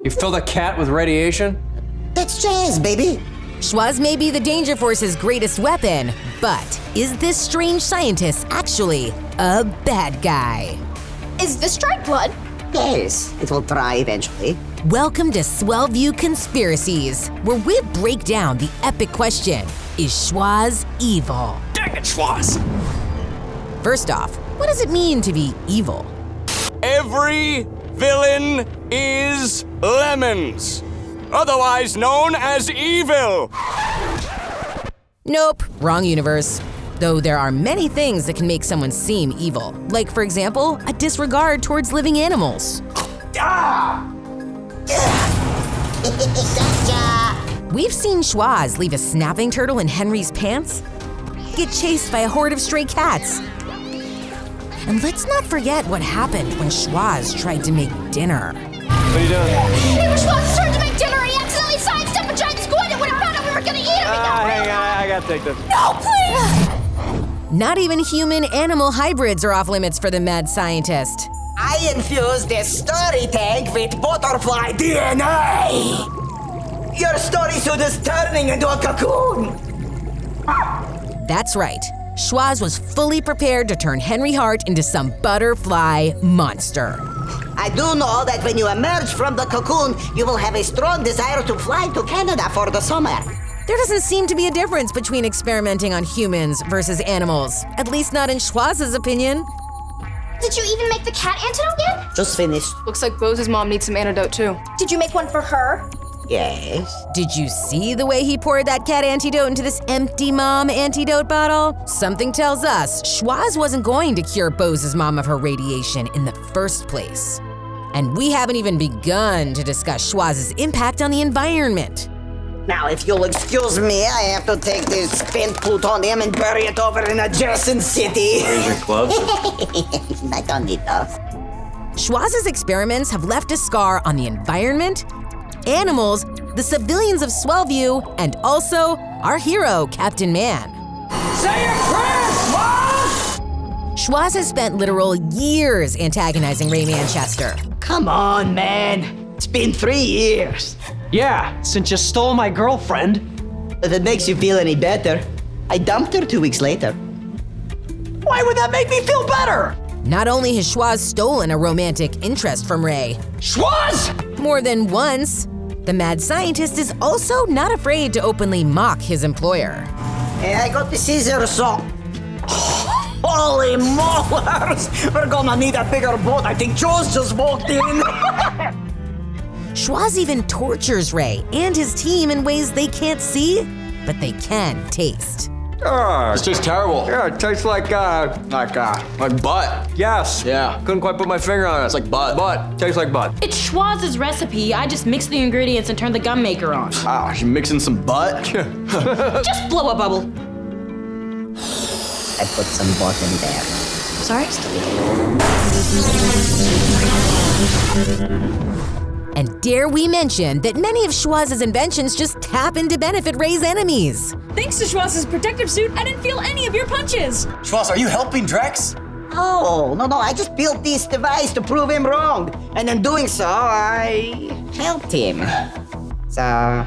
You filled a cat with radiation? That's jazz, baby. Schwoz may be the Danger Force's greatest weapon, but is this strange scientist actually a bad guy? Is this dried blood? Yes, it will dry eventually. Welcome to Swellview Conspiracies, where we break down the epic question, is Schwoz evil? Dang it, Schwoz! First off, what does it mean to be evil? Every villain is lemons, otherwise known as evil. Nope, wrong universe. Though there are many things that can make someone seem evil, like, for example, a disregard towards living animals. We've seen Schwoz leave a snapping turtle in Henry's pants, get chased by a horde of stray cats. And let's not forget what happened when Schwoz tried to make dinner. What are you doing? Hey, when Schwoz tried to make dinner, he accidentally sidestepped a giant squid and when he found out we were gonna eat him, he got Hang on, I gotta take this. No, please! Not even human-animal hybrids are off limits for the mad scientist. I infused this story tank with butterfly DNA. Your story suit is turning into a cocoon. That's right. Schwoz was fully prepared to turn Henry Hart into some butterfly monster. I do know that when you emerge from the cocoon, you will have a strong desire to fly to Canada for the summer. There doesn't seem to be a difference between experimenting on humans versus animals, at least not in Schwoz's opinion. Did you even make the cat antidote yet? Just finished. Looks like Bose's mom needs some antidote too. Did you make one for her? Yes. Did you see the way he poured that cat antidote into this empty mom antidote bottle? Something tells us Schwoz wasn't going to cure Bose's mom of her radiation in the first place. And we haven't even begun to discuss Schwoz's impact on the environment. Now, if you'll excuse me, I have to take this spent plutonium and bury it over in adjacent city. Where's your gloves? I don't need those. Schwoz's experiments have left a scar on the environment, animals, the civilians of Swellview, and also our hero, Captain Man. Say your prayers, Schwoz! Schwoz has spent literal years antagonizing Ray Manchester. Come on, man. It's been 3 years. Yeah, since you stole my girlfriend. If it makes you feel any better, I dumped her 2 weeks later. Why would that make me feel better? Not only has Schwoz stolen a romantic interest from Ray, Schwoz! more than once, the mad scientist is also not afraid to openly mock his employer. Hey, I got the scissors, so... Holy molars! We're gonna need a bigger boat. I think Joe's just walked in. Schwoz even tortures Ray and his team in ways they can't see, but they can taste. This tastes terrible. Yeah, it tastes like butt. yes. Yeah. Couldn't quite put my finger on it. It's like butt. Butt. Tastes like butt. It's Schwoz's recipe. I just mixed the ingredients and turned the gum maker on. Ah, you mixing some butt? Just blow a bubble. I put some butt in there. Sorry? And dare we mention that many of Schwoz's inventions just happen to benefit Ray's enemies. Thanks to Schwoz's protective suit, I didn't feel any of your punches. Schwoz, are you helping Drex? Oh, no, I just built this device to prove him wrong. And in doing so, I helped him. So,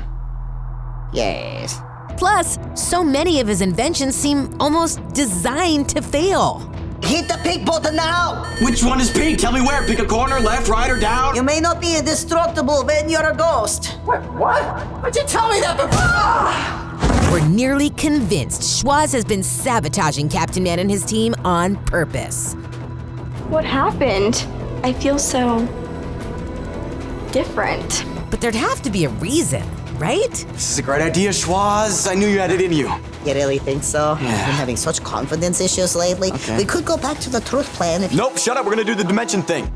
yes. Plus, so many of his inventions seem almost designed to fail. Hit the pink button now! Which one is pink? Tell me where. Pick a corner, left, right, or down? You may not be indestructible when you're a ghost. What? Why'd you tell me that before? We're nearly convinced Schwoz has been sabotaging Captain Man and his team on purpose. What happened? I feel so... different. But there'd have to be a reason, right? This is a great idea, Schwoz. I knew you had it in you. You really think so? Yeah. I've been having such confidence issues lately. Okay. We could go back to the truth plan if... Nope, shut up. We're gonna do the dimension thing.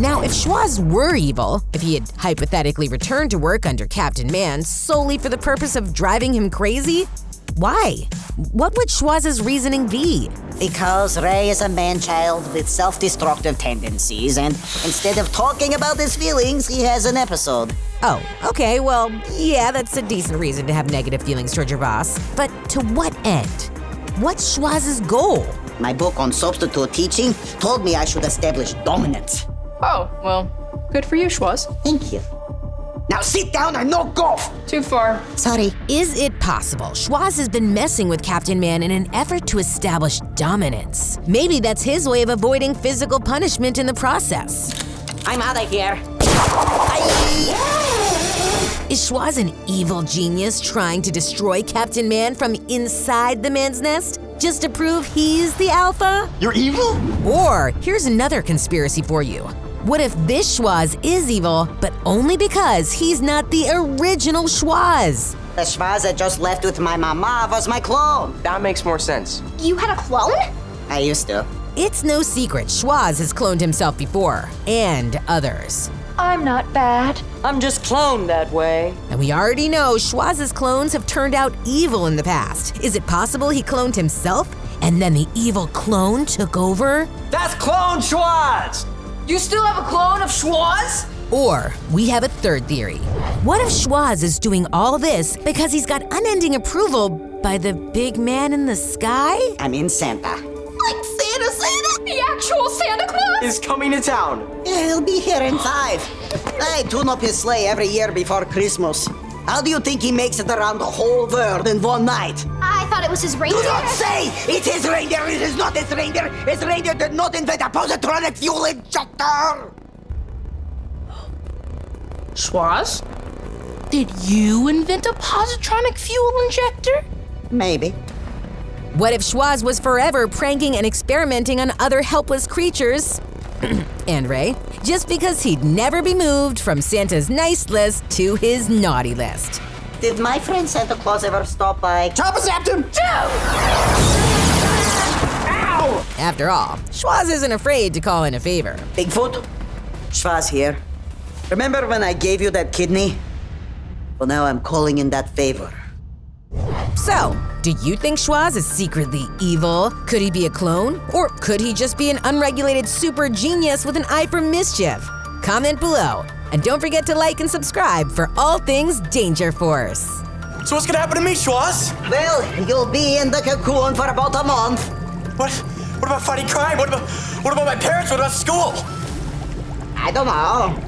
Now, if Schwoz were evil, if he had hypothetically returned to work under Captain Man solely for the purpose of driving him crazy, why? What would Schwoz's reasoning be? Because Ray is a man-child with self-destructive tendencies, and instead of talking about his feelings, he has an episode. Oh, okay, well, yeah, that's a decent reason to have negative feelings toward your boss. But to what end? What's Schwoz's goal? My book on substitute teaching told me I should establish dominance. Oh, well, Good for you, Schwoz. Thank you. Now sit down and no golf. Too far. Sorry. Is it possible Schwoz has been messing with Captain Man in an effort to establish dominance? Maybe that's his way of avoiding physical punishment in the process. I'm out of here. Is Schwoz an evil genius trying to destroy Captain Man from inside the man's nest just to prove he's the alpha? You're evil? Or here's another conspiracy for you. What if this Schwoz is evil, but only because he's not the original Schwoz? The Schwoz I just left with my mama was my clone. That makes more sense. You had a clone? I used to. It's no secret Schwoz has cloned himself before, and others. I'm not bad. I'm just cloned that way. And we already know Schwoz's clones have turned out evil in the past. Is it possible he cloned himself, and then the evil clone took over? That's clone Schwoz! You still have a clone of Schwoz? Or we have a third theory. What if Schwoz is doing all this because he's got unending approval by the big man in the sky? I mean Santa. Like Santa? The actual Santa Claus? Is coming to town. Yeah, he'll be here in 5. I tune up his sleigh every year before Christmas. How do you think he makes it around the whole world in one night? I thought it was his Do reindeer. not say it's his reindeer. It is not his reindeer. His reindeer did not invent a positronic fuel injector. Schwoz? Did you invent a positronic fuel injector? Maybe. What if Schwoz was forever pranking and experimenting on other helpless creatures? And Ray, just because he'd never be moved from Santa's nice list to his naughty list. Did my friend Santa Claus ever stop by? Zapped him! After all, Schwoz isn't afraid to call in a favor. Bigfoot? Schwoz here. Remember when I gave you that kidney? Well, now I'm calling in that favor. So, do you think Schwoz is secretly evil? Could he be a clone? Or could he just be an unregulated super genius with an eye for mischief? Comment below. And don't forget to like and subscribe for all things Danger Force. So what's gonna happen to me, Schwoz? Well, you'll be in the cocoon for about a month. What? What about fighting crime? What about my parents? What about school? I don't know.